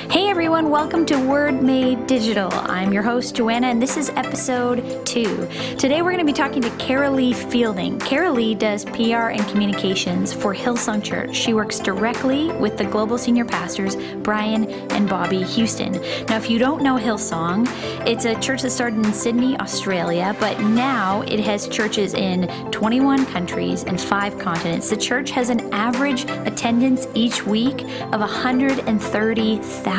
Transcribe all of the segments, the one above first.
Hey everyone, welcome to Word Made Digital. I'm your host, Joanna, and this is episode 2. Today we're going to be talking to Karalee Fielding. Karalee does PR and Communications for Hillsong Church. She works directly with the global senior pastors, Brian and Bobbie Houston. Now, if you don't know Hillsong, it's a church that started in Sydney, Australia, but now it has churches in 21 countries and 5 continents. The church has an average attendance each week of 130,000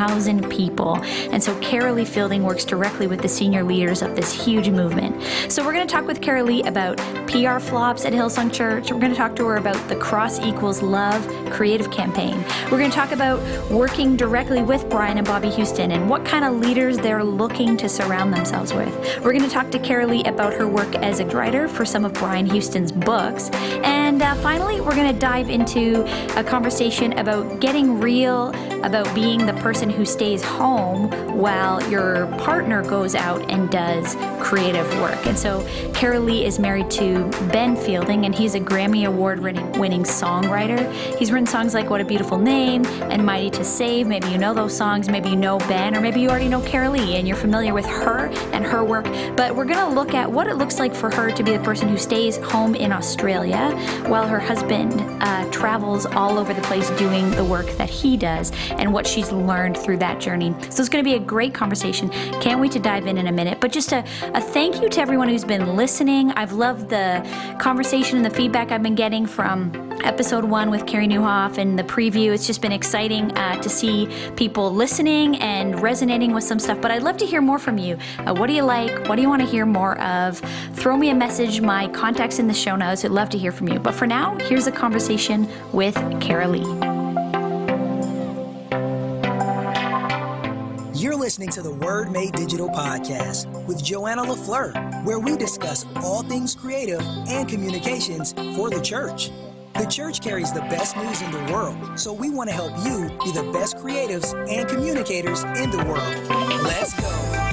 people. And so Karalee Fielding works directly with the senior leaders of this huge movement. So we're going to talk with Karalee about PR flops at Hillsong Church. We're going to talk to her about the Cross Equals Love creative campaign. We're going to talk about working directly with Brian and Bobbie Houston and what kind of leaders they're looking to surround themselves with. We're going to talk to Karalee about her work as a writer for some of Brian Houston's books. And finally, we're going to dive into a conversation about getting real, about being the person who stays home while your partner goes out and does creative work. And so Karalee is married to Ben Fielding, and he's a Grammy Award-winning songwriter. He's written songs like What a Beautiful Name and Mighty to Save. Maybe you know those songs, maybe you know Ben, or maybe you already know Karalee and you're familiar with her and her work. But we're going to look at what it looks like for her to be the person who stays home in Australia while her husband travels all over the place doing the work that he does and what she's learned through that journey. So it's going to be a great conversation. Can't wait to dive in a minute. But just a thank you to everyone who's been listening. I've loved the conversation and the feedback I've been getting from episode 1 with Carrie Newhoff and the preview. It's just been exciting to see people listening and resonating with some stuff. But I'd love to hear more from you. What do you like? What do you want to hear more of? Throw me a message. My contact's in the show notes. I'd love to hear from you. But for now, here's a conversation with Karalee. You're listening to the Word Made Digital podcast with Joanna LaFleur, where we discuss all things creative and communications for the church. The church carries the best news in the world, so we want to help you be the best creatives and communicators in the world. Let's go.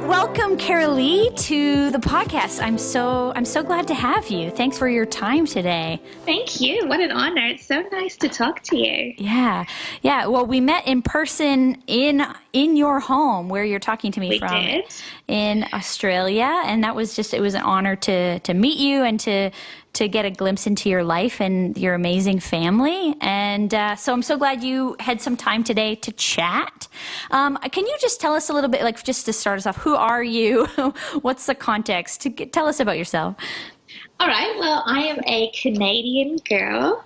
Welcome, Karalee, to the podcast. I'm so glad to have you. Thanks for your time today. Thank you. What an honor. It's so nice to talk to you. Yeah. Well, we met in person in your home where you're talking to me from. We did. In Australia, and it was an honor to meet you and to get a glimpse into your life and your amazing family. And so I'm so glad you had some time today to chat. Can you just tell us a little bit, like just to start us off, who are you? What's the context? Tell us about yourself. All right. Well, I am a Canadian girl,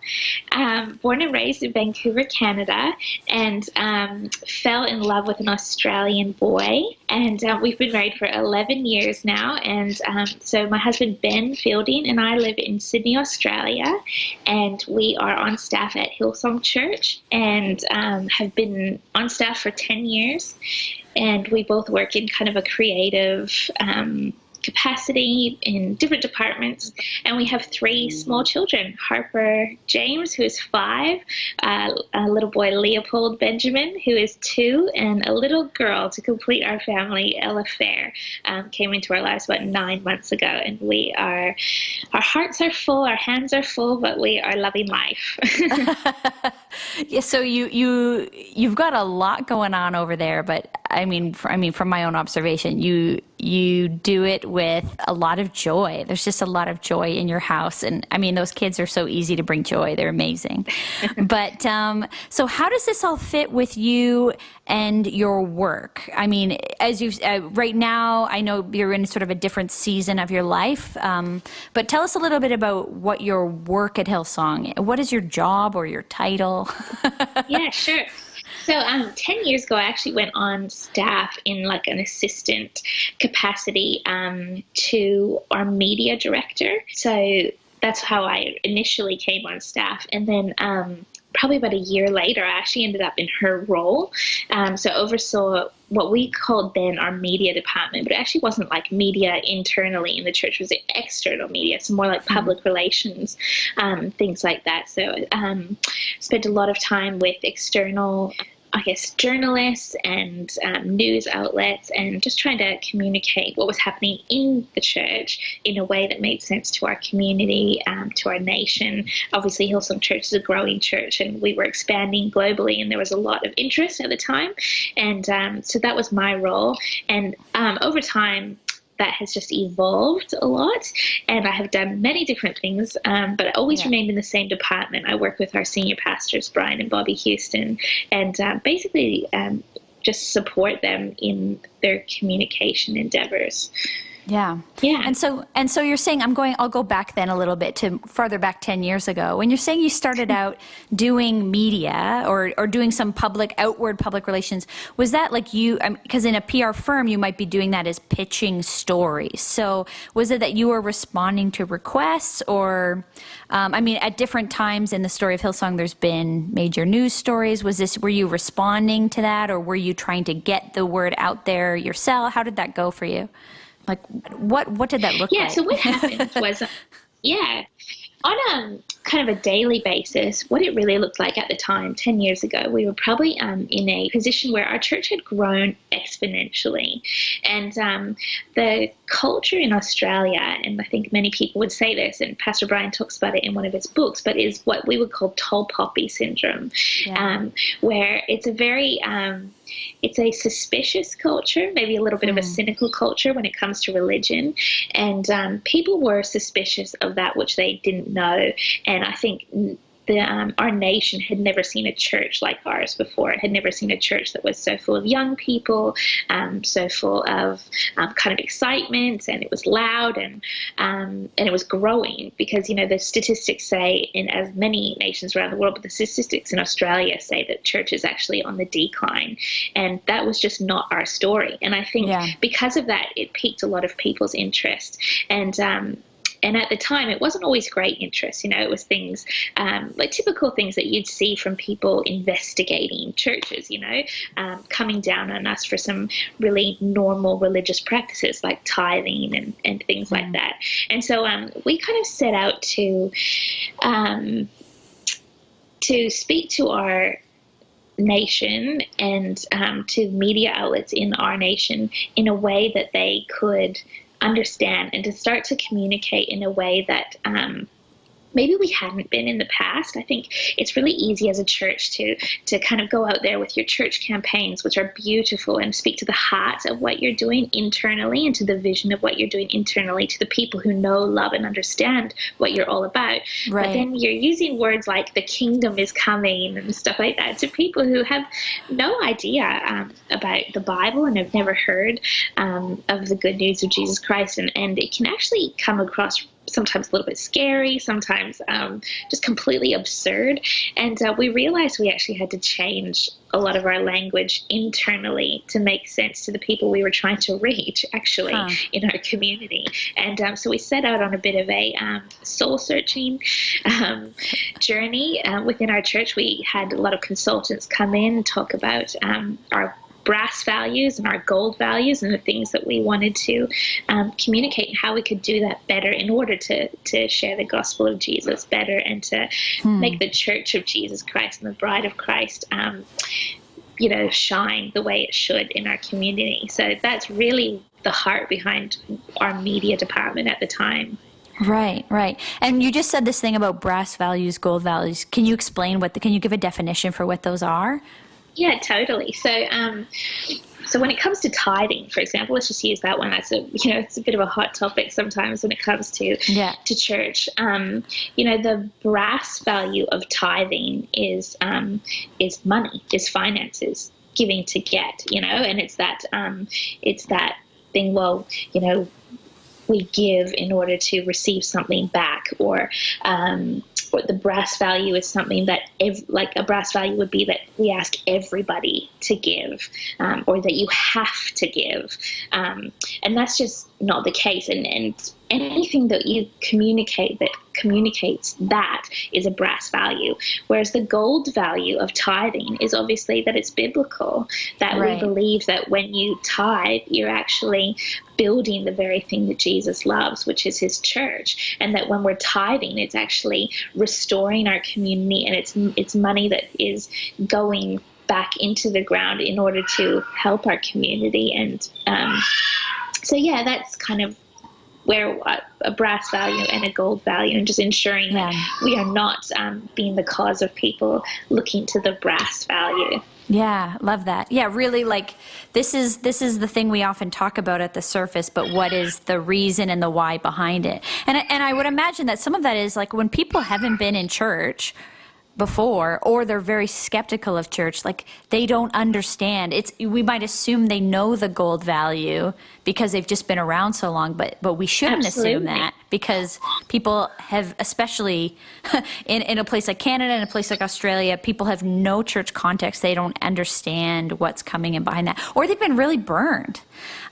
born and raised in Vancouver, Canada, and fell in love with an Australian boy. And we've been married for 11 years now. And so my husband, Ben Fielding, and I live in Sydney, Australia. And we are on staff at Hillsong Church and have been on staff for 10 years. And we both work in kind of a creative capacity in different departments, and we have 3 small children: Harper James, who is 5, a little boy Leopold Benjamin, who is 2, and a little girl to complete our family, Ella Fair, came into our lives about 9 months ago, and our hearts are full, our hands are full, but we are loving life. Yeah, so you've got a lot going on over there, but I mean, from my own observation, you do it with a lot of joy. There's just a lot of joy in your house. And I mean, those kids are so easy to bring joy. They're amazing. But so how does this all fit with you and your work? I mean, as you right now, I know you're in sort of a different season of your life. But tell us a little bit about what your work at Hillsong. What is your job or your title? Yeah, sure. So 10 years ago, I actually went on staff in like an assistant capacity to our media director. So that's how I initially came on staff. And then probably about a year later, I actually ended up in her role. So oversaw what we called then our media department, but it actually wasn't like media internally in the church, it was external media, so more like public relations, things like that. So spent a lot of time with external I guess, journalists and news outlets, and just trying to communicate what was happening in the church in a way that made sense to our community, to our nation. Obviously, Hillsong Church is a growing church, and we were expanding globally, and there was a lot of interest at the time. And so that was my role. And over time, that has just evolved a lot, and I have done many different things, but I always remained in the same department. I work with our senior pastors, Brian and Bobbie Houston, and basically just support them in their communication endeavors. Yeah. Yeah. And so you're saying, I'll go back then a little bit to farther back 10 years ago. When you're saying you started out doing media or doing some outward public relations, was that like because in a PR firm, you might be doing that as pitching stories. So was it that you were responding to requests or, at different times in the story of Hillsong, there's been major news stories. Were you responding to that, or were you trying to get the word out there yourself? How did that go for you? Like, what did that look like? Yeah, so what happened was, on kind of a daily basis, what it really looked like at the time, 10 years ago, we were probably in a position where our church had grown exponentially. And the culture in Australia, and I think many people would say this, and Pastor Brian talks about it in one of his books, but is what we would call tall poppy syndrome, where it's a very... it's a suspicious culture, maybe a little bit of a cynical culture when it comes to religion. And people were suspicious of that which they didn't know. And I think our nation had never seen a church like ours before. It had never seen a church that was so full of young people, so full of kind of excitement, and it was loud, and it was growing because, the statistics say in as many nations around the world, but the statistics in Australia say that church is actually on the decline, and that was just not our story. And I think because of that, it piqued a lot of people's interest. And at the time, it wasn't always great interest. It was things like typical things that you'd see from people investigating churches, coming down on us for some really normal religious practices like tithing and things like that. And so we kind of set out to speak to our nation and to media outlets in our nation in a way that they could understand, and to start to communicate in a way that maybe we hadn't been in the past. I think it's really easy as a church to kind of go out there with your church campaigns, which are beautiful, and speak to the heart of what you're doing internally and to the vision of what you're doing internally to the people who know, love, and understand what you're all about. Right. But then you're using words like the kingdom is coming and stuff like that to people who have no idea about the Bible and have never heard of the good news of Jesus Christ. And it can actually come across sometimes a little bit scary, sometimes just completely absurd. And we realized we actually had to change a lot of our language internally to make sense to the people we were trying to reach, actually, in our community. And so we set out on a bit of a soul-searching journey within our church. We had a lot of consultants come in and talk about our brass values and our gold values and the things that we wanted to communicate and how we could do that better in order to share the gospel of Jesus better and to make the church of Jesus Christ and the bride of Christ shine the way it should in our community. So that's really the heart behind our media department at the time. Right. And you just said this thing about brass values, gold values. Can you explain can you give a definition for what those are? Yeah, totally. So when it comes to tithing, for example, let's just use that one. That's it's a bit of a hot topic sometimes when it comes to church. The brass value of tithing is money, is finances, giving to get, and it's that thing. Well, we give in order to receive something back, or the brass value is something that, like a brass value would be that we ask everybody to give, or that you have to give, and that's just not the case. And anything that you communicate that communicates that is a brass value, whereas the gold value of tithing is obviously that it's biblical, that we believe that when you tithe, you're actually building the very thing that Jesus loves, which is his church, and that when we're tithing, it's actually restoring our community, and it's money that is going back into the ground in order to help our community. And so, yeah, that's kind of where a brass value and a gold value, and just ensuring that we are not being the cause of people looking to the brass value. Yeah, love that. Yeah, really, like this is the thing we often talk about at the surface, but what is the reason and the why behind it? And I would imagine that some of that is like when people haven't been in church before, or they're very skeptical of church, like they don't understand. We might assume they know the gold value because they've just been around so long, but we shouldn't assume that, because people have, especially in a place like Canada and a place like Australia, people have no church context. They don't understand what's coming in behind that, or they've been really burned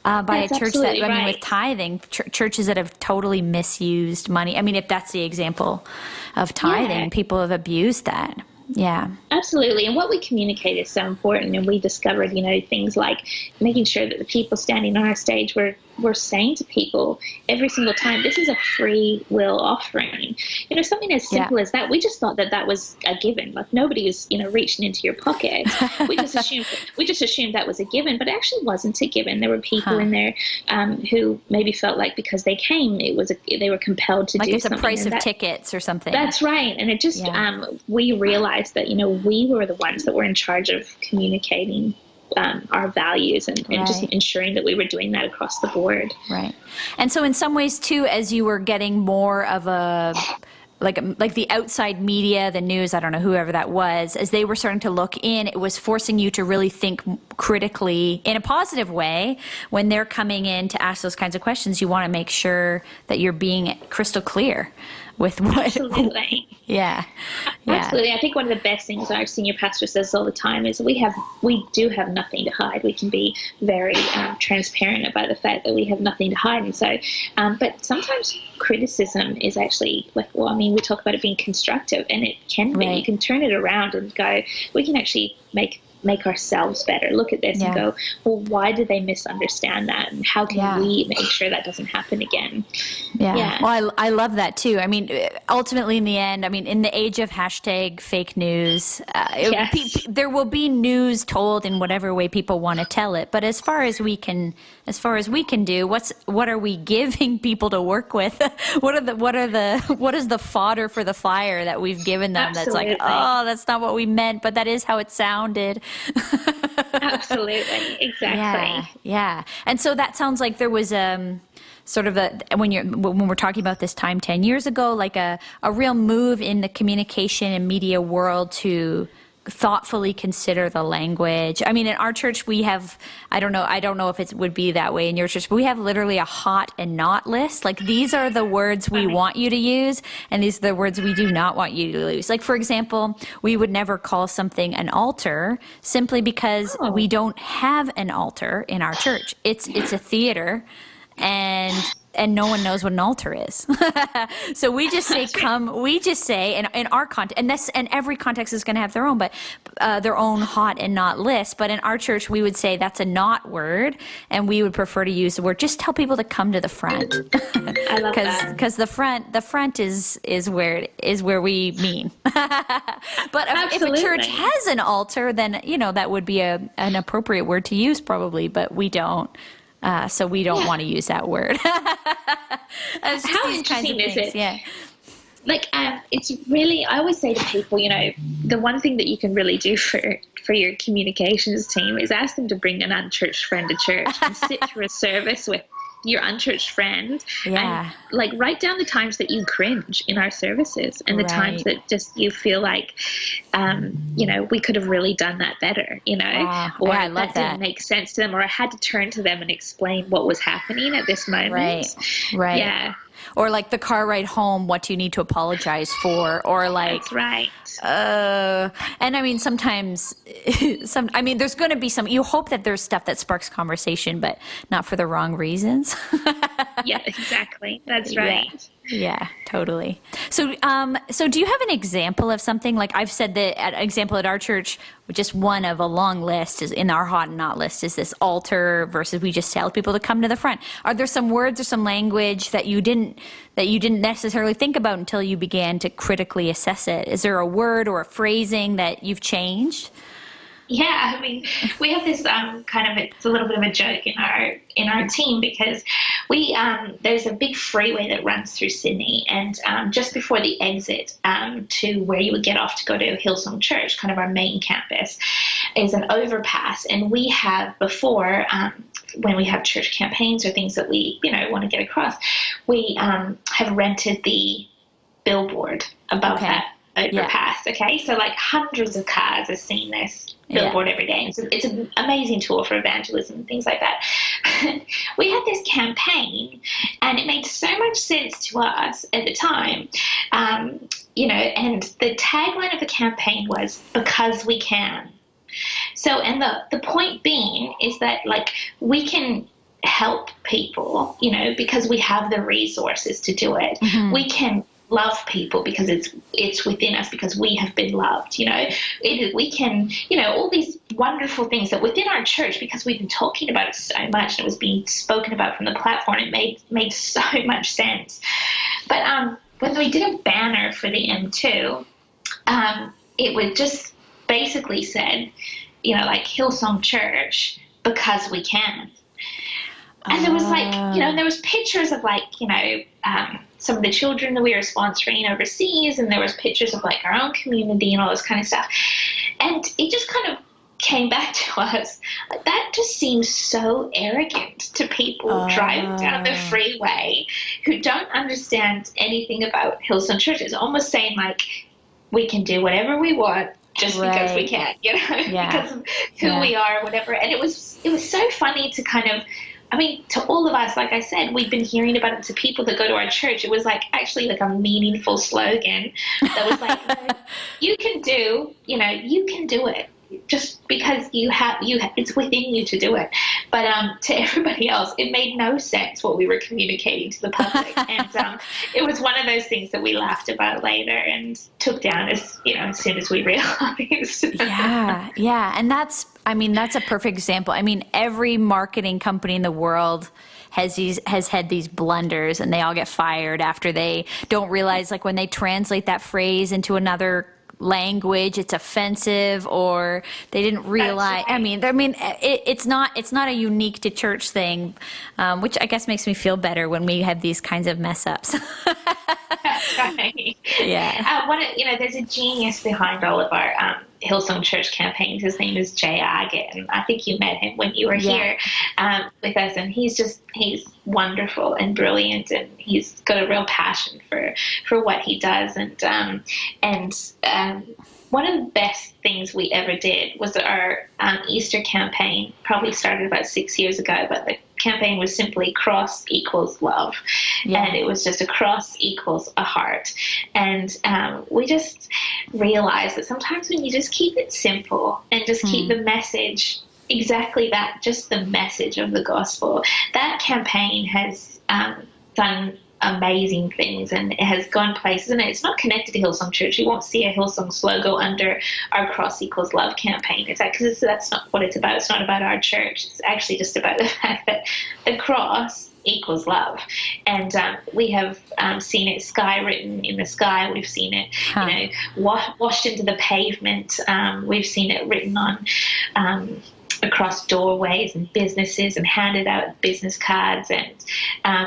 by a church that, I mean, with tithing, churches that have totally misused money. I mean, if that's the example of tithing, people have abused that. Yeah. Absolutely. And what we communicate is so important. And we discovered, things like making sure that the people standing on our stage we're saying to people every single time, this is a free will offering. Something as simple as that. We just thought that was a given. Like nobody is, reaching into your pocket. We just assumed that was a given, but it actually wasn't a given. There were people in there who maybe felt like because they came, they were compelled to do something. Like it's a price of tickets or something. That's right. And it just, we realized that, we were the ones that were in charge of communicating our values and just ensuring that we were doing that across the board. Right. And so in some ways too, as you were getting more of a like the outside media, the news, I don't know, whoever that was, as they were starting to look in, it was forcing you to really think critically in a positive way. When they're coming in to ask those kinds of questions, you want to make sure that you're being crystal clear with what. Absolutely. Yeah. Absolutely. I think one of the best things our senior pastor says all the time is we do have nothing to hide. We can be very transparent about the fact that we have nothing to hide. And so, but sometimes criticism is actually we talk about it being constructive, and it can be. You can turn it around and go, we can actually make ourselves better. Look at this and go, well, why did they misunderstand that? And how can we make sure that doesn't happen again? Yeah. Well, I love that too. I mean, ultimately in the end, in the age of hashtag fake news, there will be news told in whatever way people want to tell it. But as far as we can do, what are we giving people to work with? What is the fodder for the flyer that we've given them? Absolutely. That's like, oh, that's not what we meant, but that is how it sounded. Absolutely. Exactly. Yeah. And so that sounds like there was sort of when we're talking about this time 10 years ago, like a real move in the communication and media world to thoughtfully consider the language. I mean, in our church, we have, I don't know if it would be that way in your church, but we have literally a hot and not list. Like, these are the words we want you to use, and these are the words we do not want you to use. Like, for example, we would never call something an altar simply because we don't have an altar in our church. It's a theater, and no one knows what an altar is. So we just say in our context, and every context is going to have their own, but their own hot and not list. But in our church, we would say that's a not word, and we would prefer to use the word. Just tell people to come to the front. I love that. Because the front is where we mean. But if a church has an altar, then that would be an appropriate word to use probably, but we don't. So we don't want to use that word. How interesting is it? Yeah. Like, it's really, I always say to people, the one thing that you can really do for your communications team is ask them to bring an unchurched friend to church and sit through a service with your unchurched friend, and write down the times that you cringe in our services, and the times that just you feel like we could have really done that better, or I love that didn't make sense to them, or I had to turn to them and explain what was happening at this moment. Right. Yeah. Or like the car ride home, what do you need to apologize for? Or like, that's right. And sometimes, there's going to be you hope that there's stuff that sparks conversation, but not for the wrong reasons. Yeah, exactly. That's right. Yeah, totally. So do you have an example of something? Like I've said that an example at our church, just one of a long list is in our hot and not list is this altar versus we just tell people to come to the front. Are there some words or some language that you didn't necessarily think about until you began to critically assess it? Is there a word or a phrasing that you've changed? Yeah, I mean, we have this it's a little bit of a joke in our team because we there's a big freeway that runs through Sydney, and just before the exit to where you would get off to go to Hillsong Church, kind of our main campus, is an overpass, and we have before when we have church campaigns or things that we want to get across, we have rented the billboard above that overpass. Yeah. Okay, so like hundreds of cars have seen this billboard every day. So it's an amazing tool for evangelism and things like that. We had this campaign, and it made so much sense to us at the time. And the tagline of the campaign was "Because we can." So, and the point being is that like we can help people, because we have the resources to do it. Mm-hmm. We can love people because it's within us, because we have been loved. We can, all these wonderful things that within our church, because we've been talking about it so much and it was being spoken about from the platform, it made so much sense. But when we did a banner for the M2, it would just basically said, like Hillsong Church, because we can. And there was there was pictures of some of the children that we were sponsoring overseas, and there was pictures of like our own community and all this kind of stuff. And it just kind of came back to us. Like, that just seems so arrogant to people driving down the freeway who don't understand anything about Hillsong Church. It's almost saying like, we can do whatever we want just because we can, because of who we are or whatever. And it was so funny to kind of, to all of us, like I said, we've been hearing about it to people that go to our church. It was like actually like a meaningful slogan that was like, you can do it just because it's within you to do it. But to everybody else, it made no sense what we were communicating to the public. And it was one of those things that we laughed about later and took down as soon as we realized. Yeah. And that's a perfect example. Every marketing company in the world has had these blunders, and they all get fired after they don't realize, like when they translate that phrase into another language, it's offensive, or they didn't realize. It's not a unique to church thing, which I guess makes me feel better when we have these kinds of mess ups. That's right. Yeah. There's a genius behind all of our Hillsong Church campaigns. His name is Jay Agate, and I think you met him when you were here with us. And he's wonderful and brilliant, and he's got a real passion for what he does. And one of the best things we ever did was our Easter campaign. Probably started about 6 years ago, but the campaign was simply cross equals love. And it was just a cross equals a heart. And we just realized that sometimes when you just keep it simple and just keep the message exactly that, just the message of the gospel, that campaign has done amazing things, and it has gone places, and it's not connected to Hillsong Church. You won't see a Hillsong logo under our Cross Equals Love campaign. It's because that's not what it's about. It's not about our church. It's actually just about the fact that the cross equals love. And we have seen it skywritten in the sky. We've seen it, washed into the pavement. We've seen it written on across doorways and businesses, and handed out business cards. And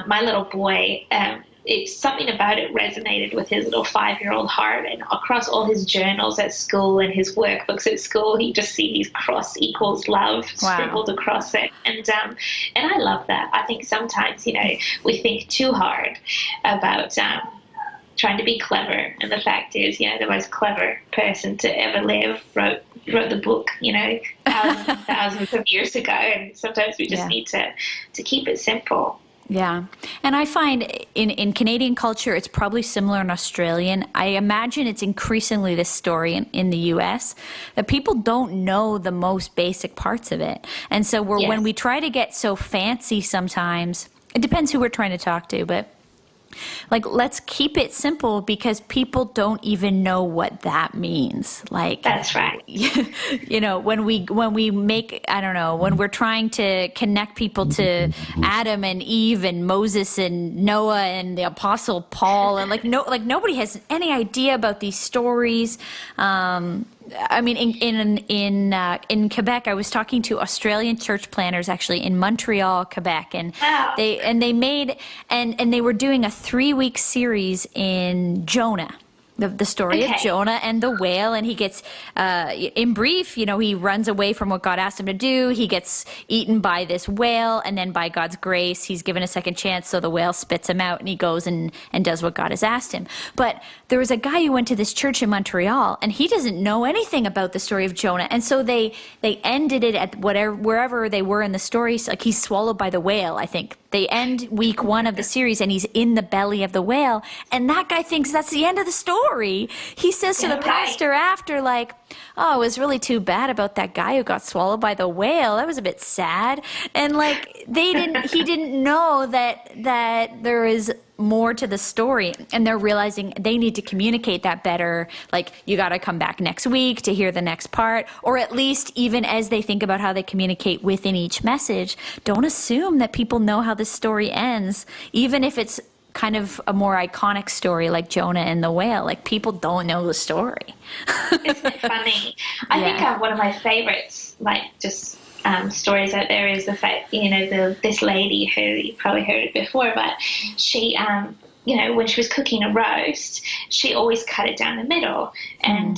my little boy, it's something about it resonated with his little 5-year-old heart, and across all his journals at school and his workbooks at school, he just sees cross equals love scribbled across it. And I love that. I think sometimes, we think too hard about trying to be clever, and the fact is, the most clever person to ever live wrote the book, thousands and thousands of years ago, and sometimes we just need to keep it simple. Yeah. And I find in Canadian culture, it's probably similar in Australian. I imagine it's increasingly this story in the U.S. that people don't know the most basic parts of it. And so when we try to get so fancy sometimes, it depends who we're trying to talk to, but like, let's keep it simple, because people don't even know what that means. Like, that's right. When we make, I don't know, when we're trying to connect people to Adam and Eve and Moses and Noah and the Apostle Paul, and nobody has any idea about these stories. I mean, in Quebec, I was talking to Australian church planners actually in Montreal, Quebec, and Wow. they made and they were doing a 3-week series in Jonah. The story of Jonah and the whale, and he gets, in brief, he runs away from what God asked him to do. He gets eaten by this whale, and then by God's grace, he's given a second chance, so the whale spits him out, and he goes and does what God has asked him. But there was a guy who went to this church in Montreal, and he doesn't know anything about the story of Jonah, and so they ended it at wherever they were in the story. Like, he's swallowed by the whale, I think. They end week 1 of the series, and he's in the belly of the whale, and that guy thinks that's the end of the story. He says to the pastor after, like, oh, it was really too bad about that guy who got swallowed by the whale. That was a bit sad. And, like, he didn't know that there is more to the story, and they're realizing they need to communicate that better. Like, you got to come back next week to hear the next part, or at least even as they think about how they communicate within each message, don't assume that people know how this story ends, even if it's kind of a more iconic story like Jonah and the whale. Like, people don't know the story. Isn't it funny? I think one of my favorites, like, just stories out there is the fact, this lady who you probably heard it before, but she, when she was cooking a roast, she always cut it down the middle. And,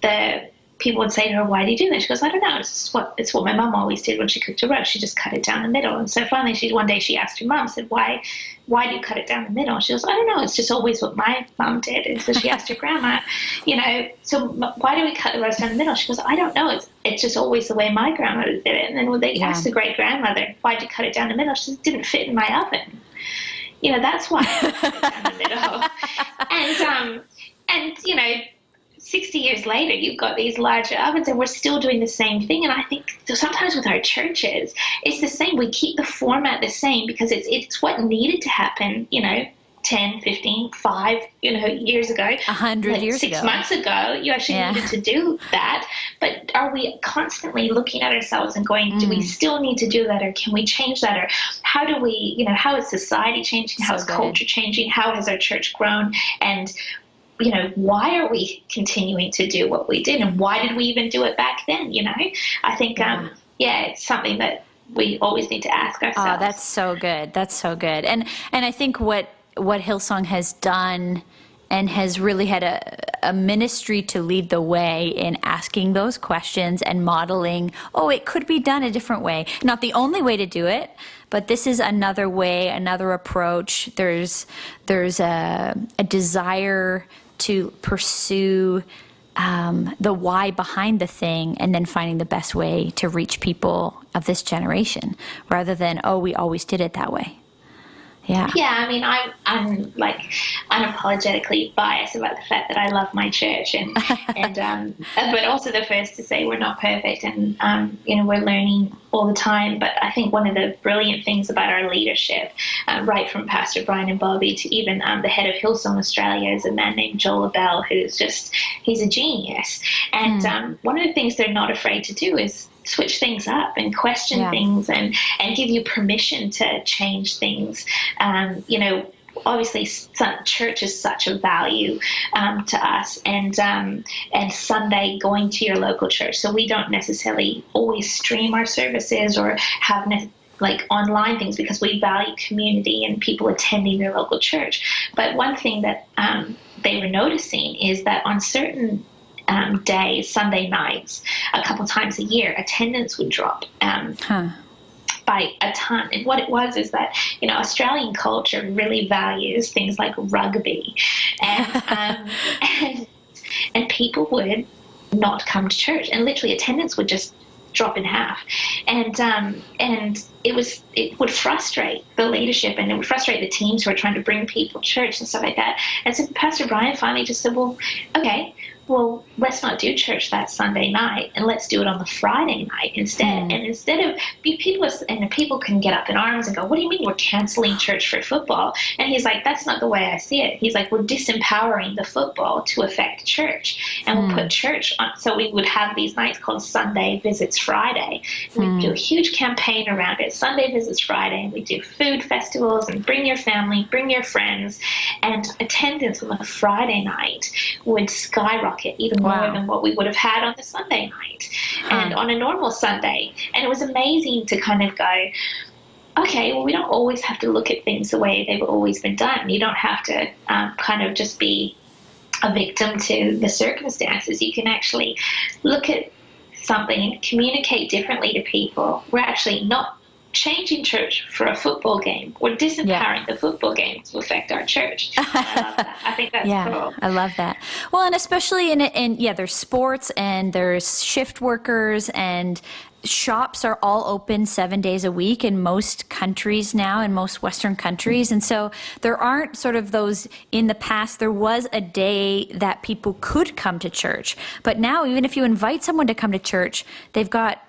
the people would say to her, why do you do that? She goes, I don't know. It's what my mum always did when she cooked a roast. She just cut it down the middle. And so finally, one day she asked her mum, said, why do you cut it down the middle? She goes, I don't know. It's just always what my mum did. And so she asked her grandma, so why do we cut the roast down the middle? She goes, I don't know. It's just always the way my grandmother did it. And then when they asked the great grandmother, why'd you cut it down the middle? She said, it didn't fit in my oven. That's why I cut it down the middle. And 60 years later, you've got these larger ovens, and we're still doing the same thing. And I think sometimes with our churches, it's the same. We keep the format the same because it's what needed to happen, 10, 15, 5, years ago. 100 years ago. 6 months ago, you actually needed to do that. But are we constantly looking at ourselves and going, do we still need to do that, or can we change that? Or how do we, how is society changing? How is culture changing? How has our church grown? And why are we continuing to do what we did, and why did we even do it back then? I think, it's something that we always need to ask ourselves. Oh, that's so good. That's so good. And I think what Hillsong has done and has really had a ministry to lead the way in asking those questions and modeling, it could be done a different way. Not the only way to do it, but this is another way, another approach. There's a desire to pursue the why behind the thing, and then finding the best way to reach people of this generation, rather than, we always did it that way. Yeah. Yeah, I mean, I'm like unapologetically biased about the fact that I love my church, and but also the first to say we're not perfect, and we're learning all the time. But I think one of the brilliant things about our leadership, right from Pastor Brian and Bobbie to even the head of Hillsong Australia, is a man named Joel Bell, he's a genius. And one of the things they're not afraid to do is switch things up and question things and give you permission to change things. Obviously, church is such a value to us, and Sunday going to your local church. So we don't necessarily always stream our services or have online things, because we value community and people attending their local church. But one thing that they were noticing is that on certain days, Sunday nights, a couple times a year, attendance would drop by a ton. And what it was is that, Australian culture really values things like rugby, and and people would not come to church, and literally attendance would just drop in half. And it would frustrate the leadership, and it would frustrate the teams who are trying to bring people to church and stuff like that. And so Pastor Brian finally just said, well, let's not do church that Sunday night, and let's do it on the Friday night instead. And instead of people can get up in arms and go, what do you mean we're canceling church for football? And he's like, that's not the way I see it. He's like, we're disempowering the football to affect church, and we'll put church on. So we would have these nights called Sunday Visits Friday. We'd do a huge campaign around it. Sunday visits Friday, and we do food festivals and bring your family, bring your friends, and attendance on the Friday night would skyrocket even more than what we would have had on the Sunday night and on a normal Sunday. And it was amazing to kind of go, okay, well, we don't always have to look at things the way they've always been done. You don't have to kind of just be a victim to the circumstances. You can actually look at something and communicate differently to people. We're actually not changing church for a football game. We're disempowering the football game to affect our church. And I love that. I think that's cool. I love that. Well, and especially in there's sports and there's shift workers, and shops are all open 7 days a week in most countries now, in most Western countries. And so there aren't sort of those, in the past, there was a day that people could come to church. But now, even if you invite someone to come to church, they've got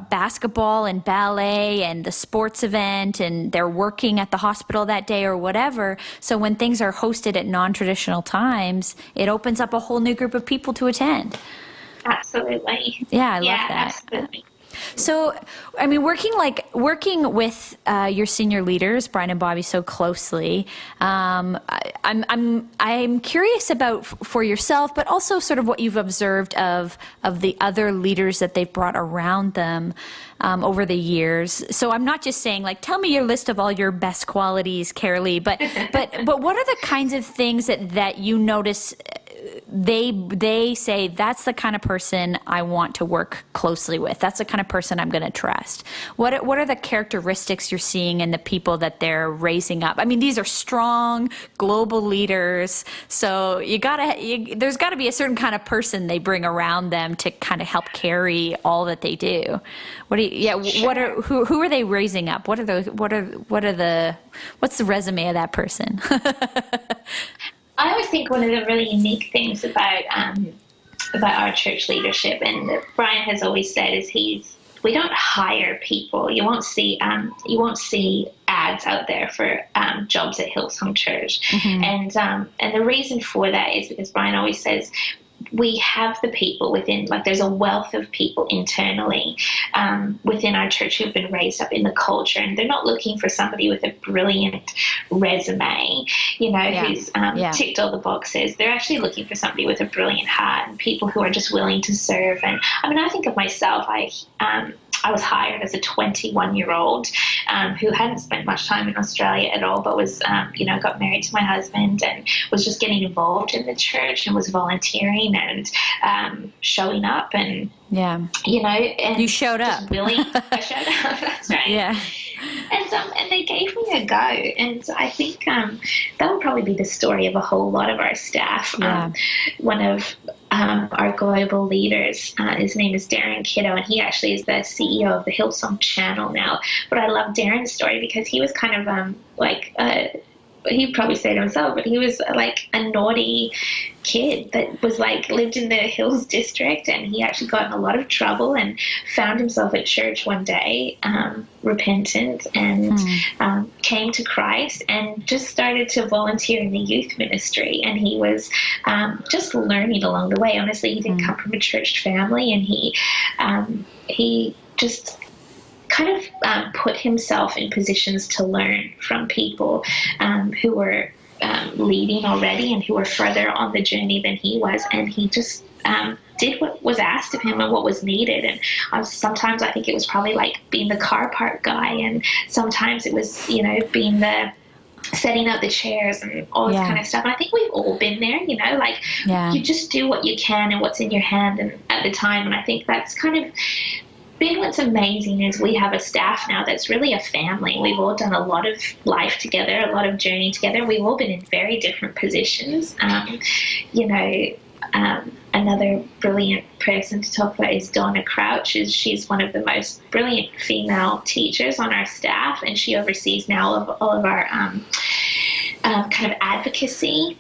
basketball and ballet and the sports event, and they're working at the hospital that day or whatever. So when things are hosted at non-traditional times, it opens up a whole new group of people to attend. Absolutely. Yeah, I love that. Absolutely. So, I mean, working with your senior leaders, Brian and Bobbie, so closely, I'm curious about for yourself, but also sort of what you've observed of the other leaders that they've brought around them over the years. So I'm not just saying, like, tell me your list of all your best qualities, Karalee, but what are the kinds of things that you notice they say, that's the kind of person I want to work closely with. That's the kind of person I'm going to trust. What are the characteristics you're seeing in the people that they're raising up? I mean, these are strong global leaders, so there's got to be a certain kind of person they bring around them to kind of help carry all that they do. Who are they raising up? What's the resume of that person? I always think one of the really unique things about our church leadership, and that Brian has always said, is we don't hire people. You won't see ads out there for jobs at Hillsong Church, and the reason for that is because Brian always says, we have the people within, like, there's a wealth of people internally within our church who've been raised up in the culture, and they're not looking for somebody with a brilliant resume, who's ticked all the boxes. They're actually looking for somebody with a brilliant heart and people who are just willing to serve. And I mean, I think of myself, I was hired as a 21-year-old who hadn't spent much time in Australia at all, but was, got married to my husband and was just getting involved in the church and was volunteering and showing up and, and you showed up. Willing. I showed up. That's right. Yeah. And they gave me a go. And I think that would probably be the story of a whole lot of our staff. Yeah. One of our global leaders, his name is Darren Kiddo, and he actually is the CEO of the Hillsong channel now. But I love Darren's story because he was kind of he'd probably say to himself, but he was like a naughty kid that was lived in the Hills district, and he actually got in a lot of trouble and found himself at church one day, repentant, and came to Christ and just started to volunteer in the youth ministry. And he was just learning along the way. Honestly, he didn't come from a church family, and he just kind of put himself in positions to learn from people who were leading already and who were further on the journey than he was. And he just did what was asked of him and what was needed. And sometimes I think it was probably like being the car park guy, and sometimes it was, being the setting up the chairs and all this kind of stuff. And I think we've all been there, you just do what you can and what's in your hand and at the time. And I think that's kind of been what's amazing is we have a staff now that's really a family. We've all done a lot of life together, a lot of journey together. We've all been in very different positions. Another brilliant person to talk about is Donna Crouch. She's one of the most brilliant female teachers on our staff, and she oversees now all of our kind of advocacy.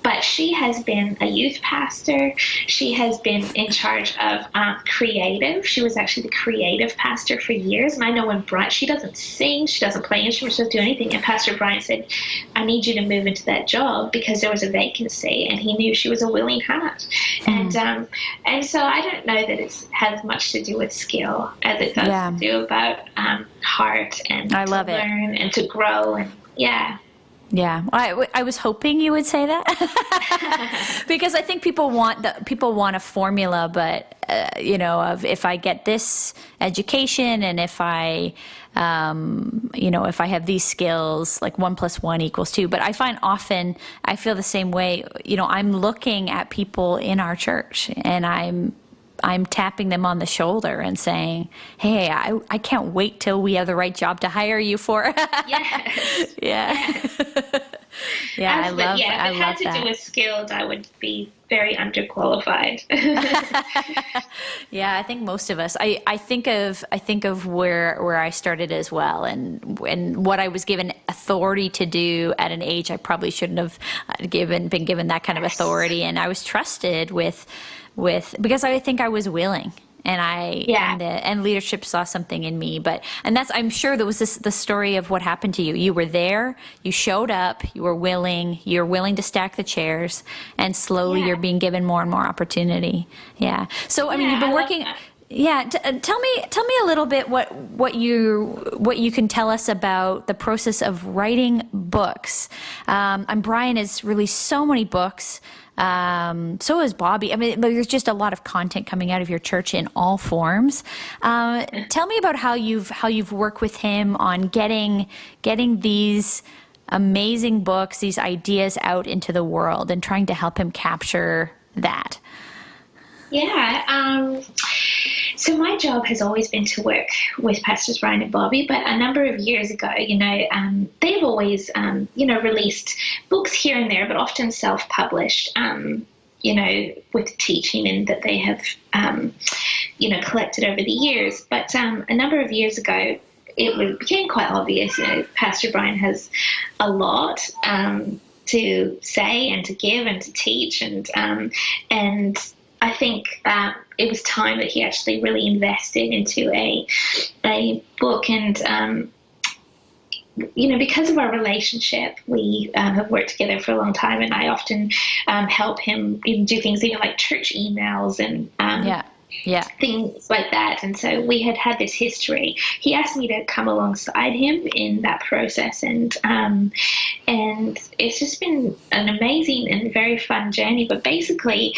But she has been a youth pastor. She has been in charge of creative. She was actually the creative pastor for years. And I know when Brian, she doesn't sing, she doesn't play instruments, she doesn't do anything. And Pastor Brian said, I need you to move into that job because there was a vacancy. And he knew she was a willing heart. And so I don't know that it has much to do with skill as it does to do about heart and I love to learn and to grow. And Yeah, I was hoping you would say that because I think people want a formula, but of if I get this education and if I if I have these skills, like 1 + 1 = 2. But I find often I feel the same way. I'm looking at people in our church and I'm tapping them on the shoulder and saying, hey, I can't wait till we have the right job to hire you for. Yes. Yeah, I love if it had to that. do with skills, I would be very underqualified. Yeah, I think most of us. I think of where I started as well, and what I was given authority to do at an age I probably shouldn't have been given that kind of authority, and I was trusted with because I think I was willing. And leadership saw something in me, and that's, I'm sure there was the story of what happened to you. You were there, you showed up, you're willing to stack the chairs, and slowly you're being given more and more opportunity. Yeah. So, I mean, you've been working. Yeah. Tell me a little bit what you can tell us about the process of writing books. And Brian has released so many books. So is Bobbie. I mean, there's just a lot of content coming out of your church in all forms. Tell me about how you've worked with him on getting these amazing books, these ideas out into the world, and trying to help him capture that. Yeah. So my job has always been to work with Pastors Brian and Bobbie, but a number of years ago, they've always, released books here and there, but often self-published, with teaching and that they have, collected over the years. But a number of years ago, it became quite obvious, Pastor Brian has a lot to say and to give and to teach, and I think it was time that he actually really invested into a book, and because of our relationship, we have worked together for a long time, and I often help him even do things like church emails and things like that. And so we had this history. He asked me to come alongside him in that process, and it's just been an amazing and very fun journey. But basically,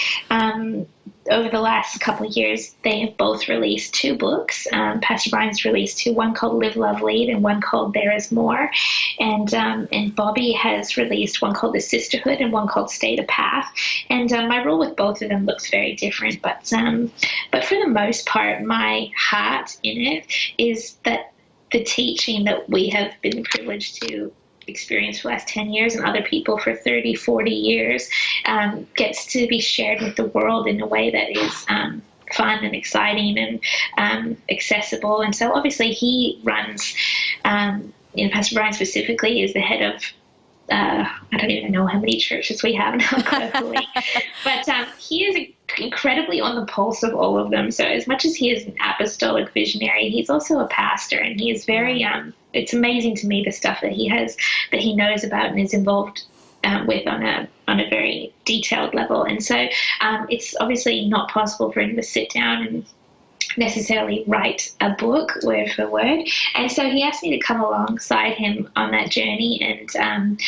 over the last couple of years, they have both released 2 books. Pastor Brian's released 2, one called Live, Love, Lead, and one called There Is More. And Bobbie has released one called The Sisterhood and one called Stay the Path. And my role with both of them looks very different. But for the most part, my heart in it is that the teaching that we have been privileged to experience for the last 10 years and other people for 30, 40 years gets to be shared with the world in a way that is fun and exciting and accessible. And so obviously he runs, Pastor Brian specifically is the head of, I don't even know how many churches we have now globally, but he is incredibly on the pulse of all of them. So as much as he is an apostolic visionary, he's also a pastor, and he is very, it's amazing to me the stuff that he knows about and is involved with on a very detailed level. And so it's obviously not possible for him to sit down and necessarily write a book word for word. And so he asked me to come alongside him on that journey, and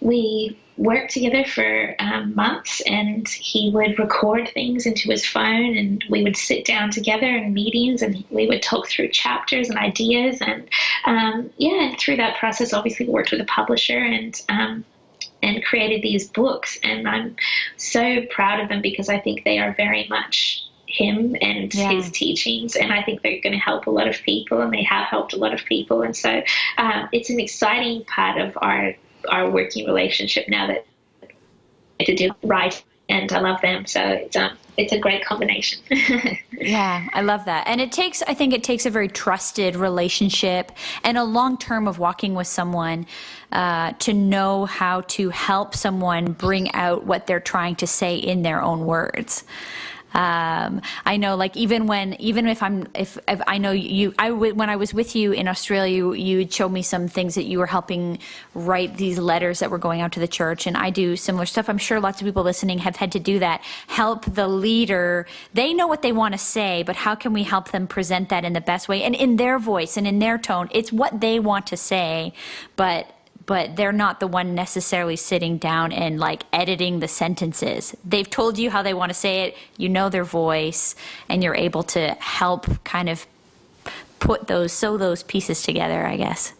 we worked together for months, and he would record things into his phone, and we would sit down together in meetings, and we would talk through chapters and ideas, and and through that process obviously worked with a publisher and created these books. And I'm so proud of them because I think they are very much him and his teachings, and I think they're going to help a lot of people, and they have helped a lot of people. And so it's an exciting part of our working relationship now that to do writing and I love them. So it's a great combination. Yeah, I love that. And I think it takes a very trusted relationship and a long term of walking with someone to know how to help someone bring out what they're trying to say in their own words. I know, like, even if I know you, when I was with you in Australia, you showed me some things that you were helping write, these letters that were going out to the church, and I do similar stuff. I'm sure lots of people listening have had to do that. Help the leader. They know what they want to say, but how can we help them present that in the best way and in their voice and in their tone? It's what they want to say, but they're not the one necessarily sitting down and like editing the sentences. They've told you how they want to say it, you know their voice, and you're able to help kind of sew those pieces together, I guess.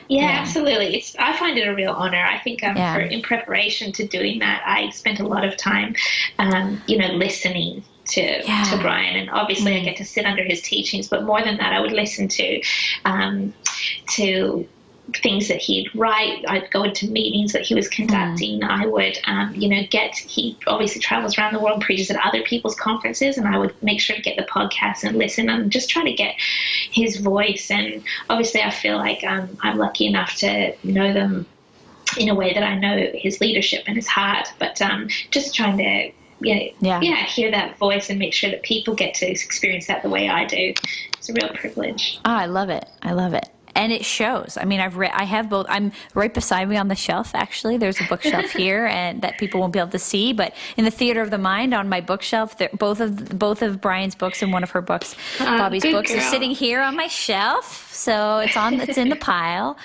Yeah, absolutely. I find it a real honor. I think in preparation to doing that, I spent a lot of time, listening to Brian, and obviously I get to sit under his teachings, but more than that, I would listen to things that he'd write. I'd go into meetings that he was conducting. I would, he obviously travels around the world and preaches at other people's conferences, and I would make sure to get the podcast and listen and just try to get his voice. And obviously I feel like I'm lucky enough to know them in a way that I know his leadership and his heart, but just trying to hear that voice and make sure that people get to experience that the way I do. It's a real privilege. Oh, I love it. And it shows. I mean, I have both. I'm right beside me on the shelf, actually. There's a bookshelf here, and that people won't be able to see. But in the Theater of the Mind, on my bookshelf, both of Brian's books and one of her books, Bobbie's books, are sitting here on my shelf. So it's in the pile.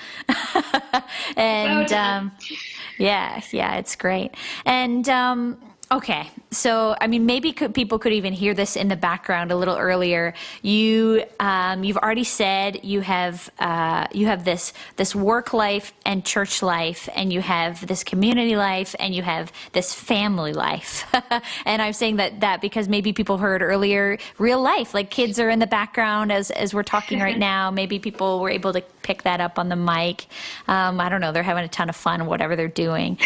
And it's great. And okay, so I mean, maybe people could even hear this in the background a little earlier. You've already said you have this work life and church life, and you have this community life, and you have this family life. And I'm saying that because maybe people heard earlier real life, like kids are in the background as we're talking right now. Maybe people were able to pick that up on the mic. I don't know. They're having a ton of fun, whatever they're doing.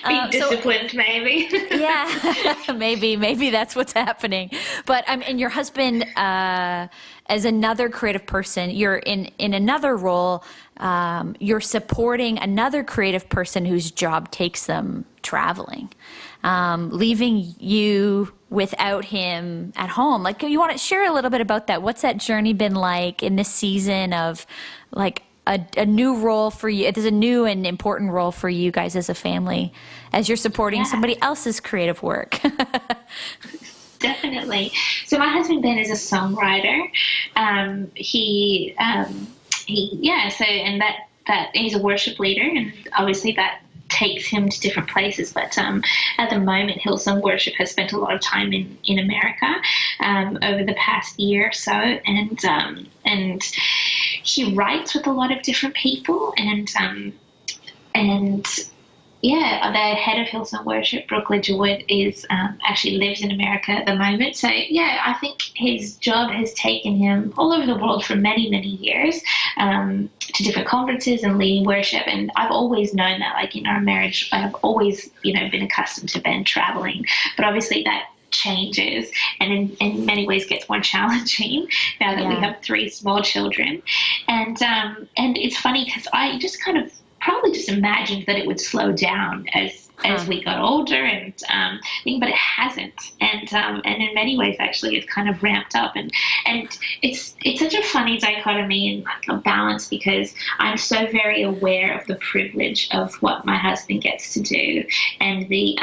Being disciplined, maybe. Yeah, maybe that's what's happening. But and your husband, as another creative person, you're in another role. You're supporting another creative person whose job takes them traveling, leaving you without him at home. Like, you want to share a little bit about that? What's that journey been like in this season of like a new role for you? There's a new and important role for you guys as a family, as you're supporting somebody else's creative work. Definitely. So my husband Ben is a songwriter. That he's a worship leader, and obviously that takes him to different places. But at the moment, Hillsong Worship has spent a lot of time in America over the past year or so, and he writes with a lot of different people, and the head of Hillsong Worship, Brooke Lidgerwood, actually lives in America at the moment. So, I think his job has taken him all over the world for many, many years, to different conferences and leading worship. And I've always known that, like, in our marriage, I've always, been accustomed to Ben traveling. But obviously that changes and in many ways gets more challenging now that we have 3 small children. And it's funny because I just kind of probably just imagined that it would slow down as we got older, but it hasn't. And in many ways, actually, it's kind of ramped up. And it's such a funny dichotomy and like a balance, because I'm so very aware of the privilege of what my husband gets to do, and we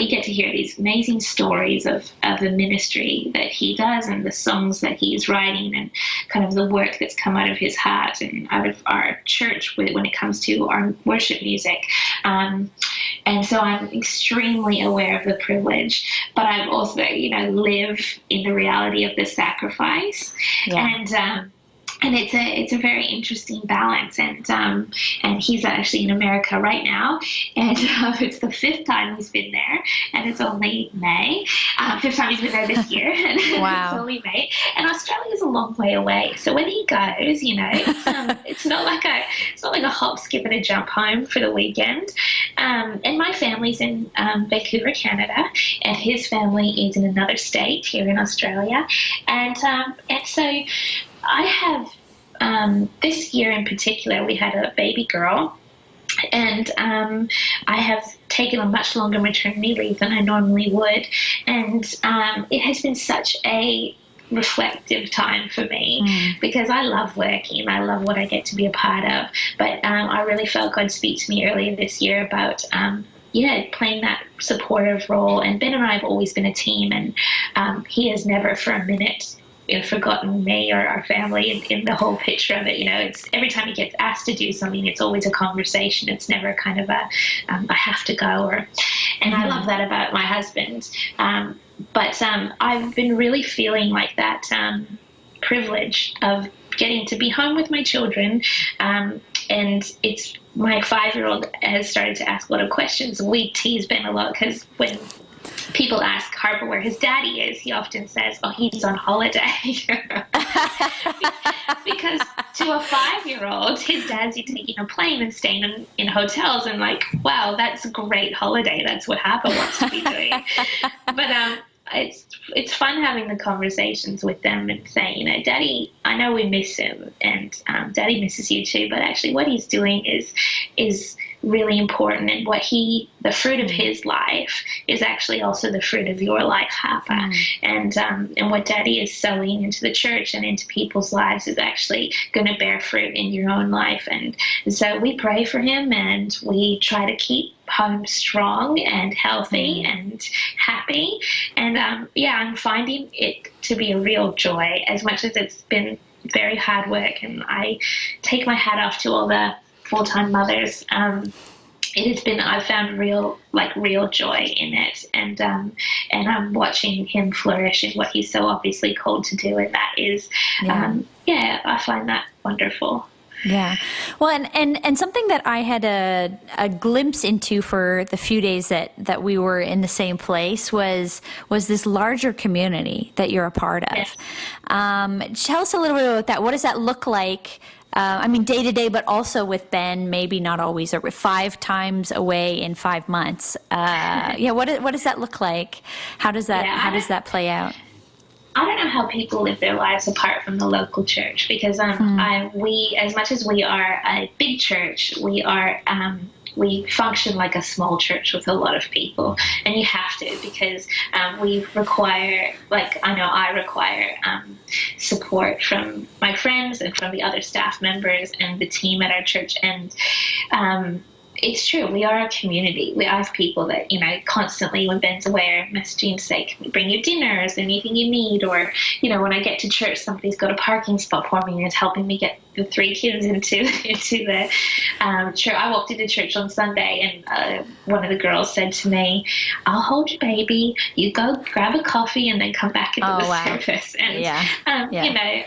get to hear these amazing stories of the ministry that he does and the songs that he's writing and kind of the work that's come out of his heart and out of our church when it comes to our worship music. And so I'm extremely aware of the privilege, but I've also, live in the reality of the sacrifice. Yeah. and it's a very interesting balance, and he's actually in America right now, and it's the 5th time he's been there, and it's only May. 5th time he's been there this year, and Wow. it's only May. And Australia is a long way away, so when he goes, it's not like a hop, skip, and a jump home for the weekend. And my family's in Vancouver, Canada, and his family is in another state here in Australia, and so I have, this year in particular, we had a baby girl, and I have taken a much longer maternity leave than I normally would, and it has been such a reflective time for me because I love working. I love what I get to be a part of, but I really felt God speak to me earlier this year about playing that supportive role. And Ben and I have always been a team, and he has never for a minute forgotten me or our family in the whole picture of it. It's every time he gets asked to do something, it's always a conversation. It's never kind of I have to go, and I love that about my husband. But I've been really feeling like that privilege of getting to be home with my children, and it's my 5-year-old has started to ask a lot of questions. We tease Ben a lot because when people ask Harper where his daddy is, he often says, "Oh, he's on holiday." Because to a 5-year-old, his dad's taking a plane and staying in hotels, and like, wow, that's a great holiday. That's what Harper wants to be doing. But it's fun having the conversations with them and saying, Daddy, I know we miss him, and Daddy misses you too, but actually what he's doing is really important, and the fruit of his life is actually also the fruit of your life, Harper. And what Daddy is sowing into the church and into people's lives is actually going to bear fruit in your own life. And so we pray for him, and we try to keep home strong and healthy and happy. And I'm finding it to be a real joy, as much as it's been very hard work. And I take my hat off to all the full-time mothers. I've found real joy in it, and I'm watching him flourish in what he's so obviously called to do, and that is, I find that wonderful. Yeah. Well, and something that I had a glimpse into for the few days that we were in the same place was this larger community that you're a part of. Yes. Tell us a little bit about that. What does that look like? Day to day, but also with Ben, maybe not always, or 5 times away in 5 months. What does that look like? How does that play out? I don't know how people live their lives apart from the local church, because we, as much as we are a big church, we function like a small church with a lot of people, and you have to, because we require, I require support from my friends and from the other staff members and the team at our church, and it's true. We are a community. We have people that, constantly when Ben's away are messaging, say, can we bring you dinner? Is there anything you need? Or, when I get to church, somebody's got a parking spot for me and is helping me get the 3 kids into the church. I walked into church on Sunday, and one of the girls said to me, "I'll hold your baby. You go grab a coffee and then come back into the service." And,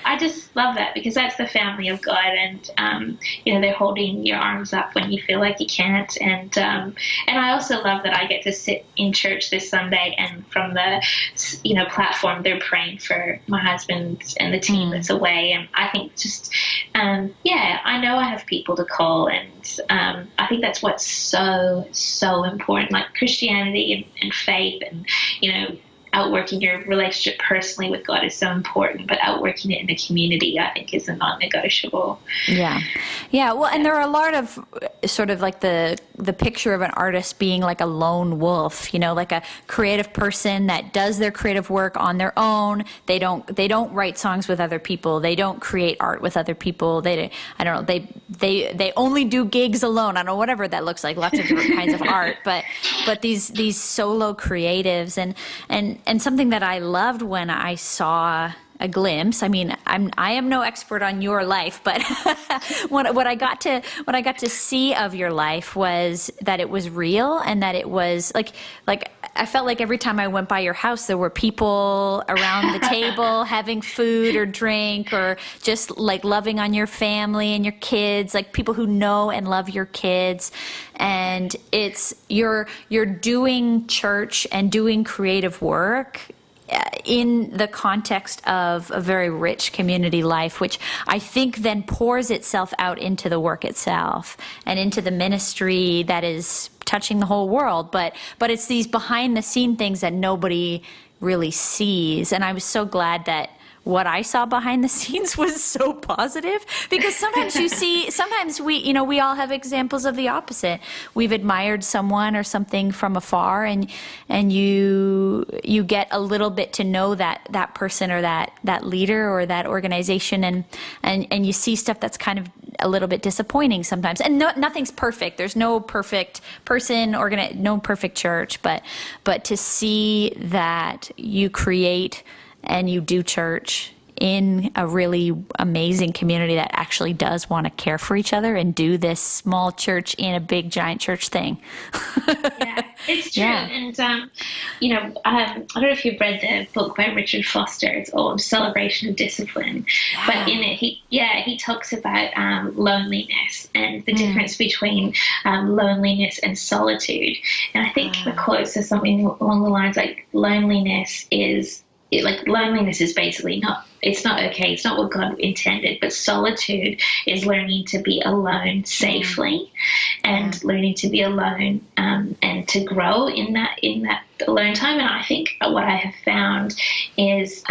I just love that, because that's the family of God, and, they're holding your arms up when you feel like you can't. And I also love that I get to sit in church this Sunday, and from the, platform, they're praying for my husband and the team that's away. And I think just, I know I have people to call, and I think that's what's so, so important, like Christianity and faith, and, outworking your relationship personally with God is so important, but outworking it in the community, I think, is a non-negotiable. Yeah. Well, and there are a lot of sort of like the picture of an artist being like a lone wolf, like a creative person that does their creative work on their own. They don't write songs with other people. They don't create art with other people. They only do gigs alone. I don't know, whatever that looks like, lots of different kinds of art, but these solo creatives, and something that I loved when I saw a glimpse. I mean, I am no expert on your life, but what I got to see of your life was that it was real, and that it was like I felt like every time I went by your house, there were people around the table having food or drink, or just like loving on your family and your kids, like people who know and love your kids. And it's you're doing church and doing creative work in the context of a very rich community life, which I think then pours itself out into the work itself and into the ministry that is touching the whole world. But it's these behind the scene things that nobody really sees. And I was so glad that what I saw behind the scenes was so positive, because sometimes we all have examples of the opposite. We've admired someone or something from afar, and you get a little bit to know that person or that leader or that organization, and you see stuff that's kind of a little bit disappointing sometimes. And nothing's perfect. There's no perfect person, no perfect church, but to see that you create and you do church in a really amazing community that actually does want to care for each other and do this small church in a big giant church thing. Yeah, it's true. Yeah. And, I don't know if you've read the book by Richard Foster. It's called Celebration of Discipline. Yeah. But in it, he talks about loneliness and the difference between loneliness and solitude. And I think the quote says something along the lines like loneliness is basically it's not okay. It's not what God intended. But solitude is learning to be alone safely and learning to be alone and to grow in that alone time. And I think what I have found is,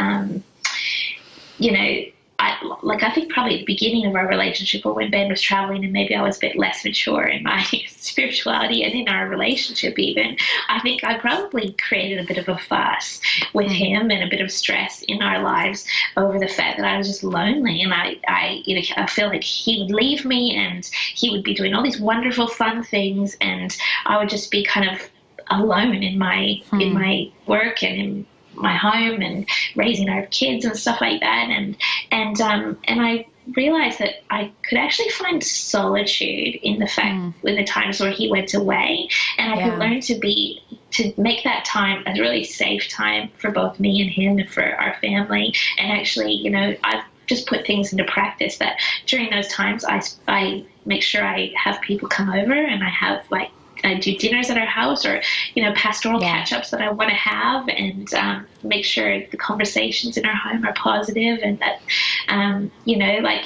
I think probably at the beginning of our relationship, or when Ben was traveling and maybe I was a bit less mature in my spirituality and in our relationship even, I think I probably created a bit of a fuss with him and a bit of stress in our lives over the fact that I was just lonely. And I feel like he would leave me and he would be doing all these wonderful, fun things, and I would just be kind of alone in my work and in my home and raising our kids and stuff like that, and I realized that I could actually find solitude in the fact in the times where he went away, and I could learn to make that time a really safe time for both me and him and for our family. And actually, I've just put things into practice that during those times I make sure I have people come over, and I do dinners at our house, or, pastoral catch-ups that I want to have, and make sure the conversations in our home are positive, and that,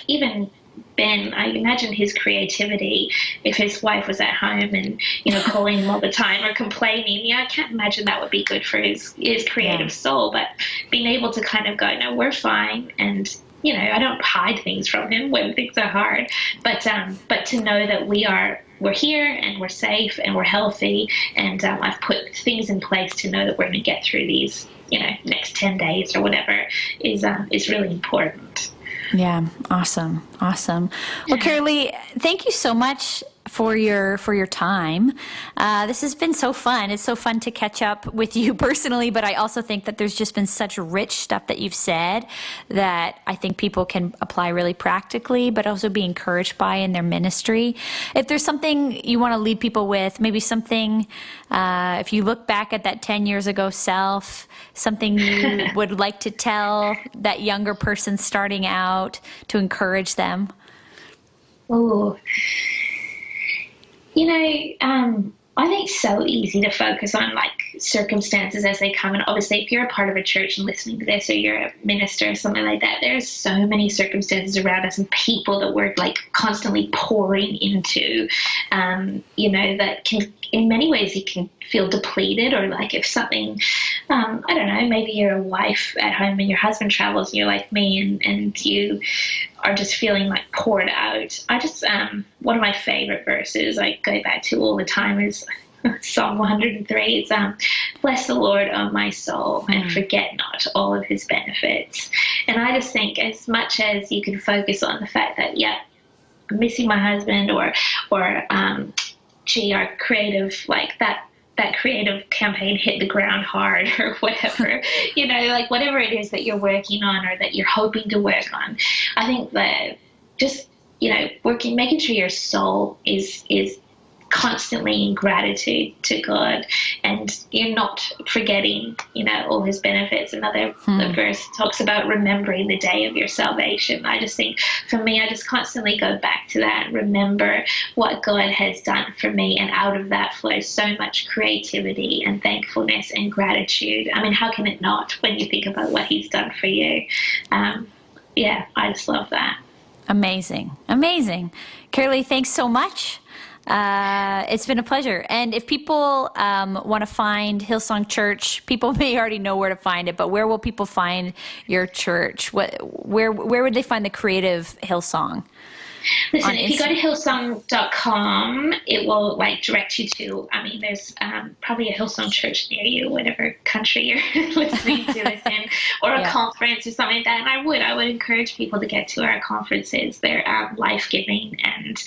even Ben, I imagine his creativity, if his wife was at home and, calling him all the time or complaining, I can't imagine that would be good for his creative soul. But being able to kind of go, no, we're fine, and I don't hide things from him when things are hard, but to know that we're here and we're safe and we're healthy, and I've put things in place to know that we're going to get through these, next 10 days or whatever is really important. Yeah. Awesome. Well, Karalee, thank you so much for your time. This has been so fun. It's so fun to catch up with you personally, but I also think that there's just been such rich stuff that you've said that I think people can apply really practically, but also be encouraged by in their ministry. If there's something you want to leave people with, maybe something, if you look back at that 10 years ago self, something you would like to tell that younger person starting out to encourage them. Oh, I think it's so easy to focus on circumstances as they come. And obviously, if you're a part of a church and listening to this, or you're a minister or something like that, there's so many circumstances around us and people that we're constantly pouring into, that can, in many ways, you can feel depleted, or if something, I don't know, maybe you're a wife at home and your husband travels and you're like me and you are just feeling poured out. I just, one of my favorite verses I go back to all the time is Psalm 103. It's, bless the Lord, O my soul, and forget not all of his benefits. And I just think, as much as you can focus on the fact that, I'm missing my husband, or our creative, that creative campaign hit the ground hard, or whatever, whatever it is that you're working on or that you're hoping to work on. I think that just, making sure your soul is constantly in gratitude to God, and you're not forgetting, all his benefits. Another verse talks about remembering the day of your salvation. I just think, for me, I just constantly go back to that, remember what God has done for me, and out of that flows so much creativity and thankfulness and gratitude. I mean, how can it not when you think about what he's done for you? I just love that. Amazing. Karalee, thanks so much. It's been a pleasure. And if people want to find Hillsong Church, people may already know where to find it, but where will people find your church? Where would they find the creative Hillsong? Listen, if you go to hillsong.com, it will direct you to, there's probably a Hillsong church near you, whatever country you're listening to this in, or a conference or something like that. And I would encourage people to get to our conferences. They're life-giving, and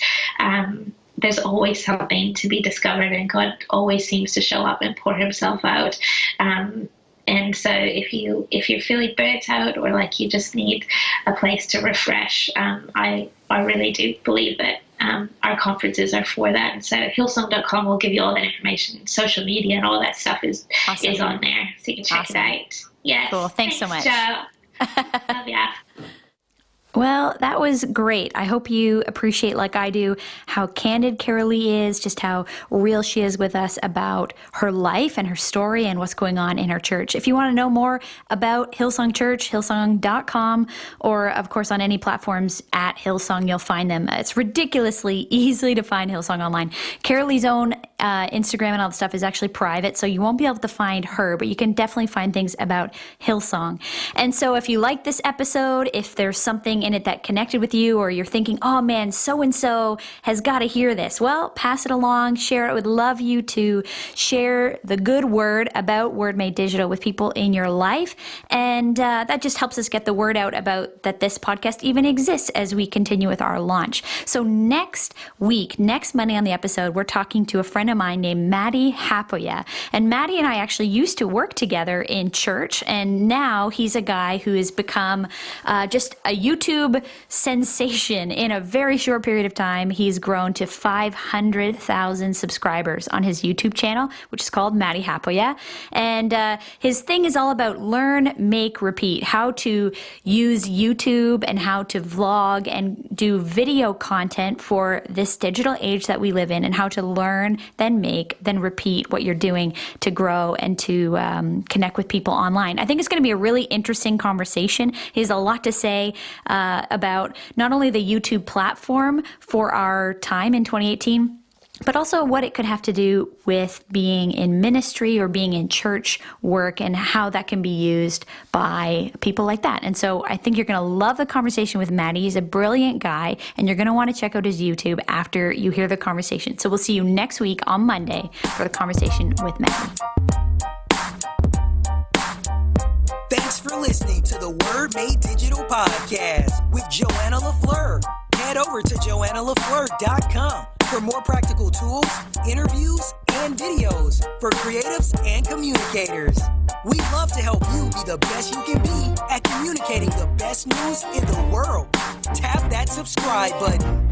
there's always something to be discovered, and God always seems to show up and pour himself out. And so if you're feeling burnt out, or like you just need a place to refresh, I really do believe that our conferences are for that. And so hillsong.com will give you all that information. Social media and all that stuff is on there, so you can check it out. Yes. Cool. Thanks so much. Joe. Love ya. Well, that was great. I hope you appreciate, like I do, how candid Karalee is, just how real she is with us about her life and her story and what's going on in her church. If you want to know more about Hillsong Church, hillsong.com, or of course on any platforms at Hillsong, you'll find them. It's ridiculously easy to find Hillsong online. Karalee's own Instagram and all the stuff is actually private, so you won't be able to find her, but you can definitely find things about Hillsong. And so if you like this episode, if there's something in it that connected with you, or you're thinking, oh man, so-and-so has got to hear this, well, pass it along, share it. I would love you to share the good word about Word Made Digital with people in your life. And that just helps us get the word out about that this podcast even exists as we continue with our launch. So next Monday on the episode, we're talking to a friend of mine named Maddie Hapoya. And Maddie and I actually used to work together in church, and now he's a guy who has become just a YouTube sensation in a very short period of time. He's grown to 500,000 subscribers on his YouTube channel, which is called Maddie Hapoya. And his thing is all about learn, make, repeat, how to use YouTube and how to vlog and do video content for this digital age that we live in, and how to learn, then make, then repeat what you're doing to grow and to connect with people online. I think it's going to be a really interesting conversation. He has a lot to say about not only the YouTube platform for our time in 2018, but also what it could have to do with being in ministry or being in church work, and how that can be used by people like that. And so I think you're going to love the conversation with Maddie. He's a brilliant guy, and you're going to want to check out his YouTube after you hear the conversation. So we'll see you next week on Monday for the conversation with Maddie. Thanks for listening to the Word Made Digital podcast with Joanna LaFleur. Head over to joannalafleur.com for more practical tools, interviews, and videos for creatives and communicators. We'd love to help you be the best you can be at communicating the best news in the world. Tap that subscribe button.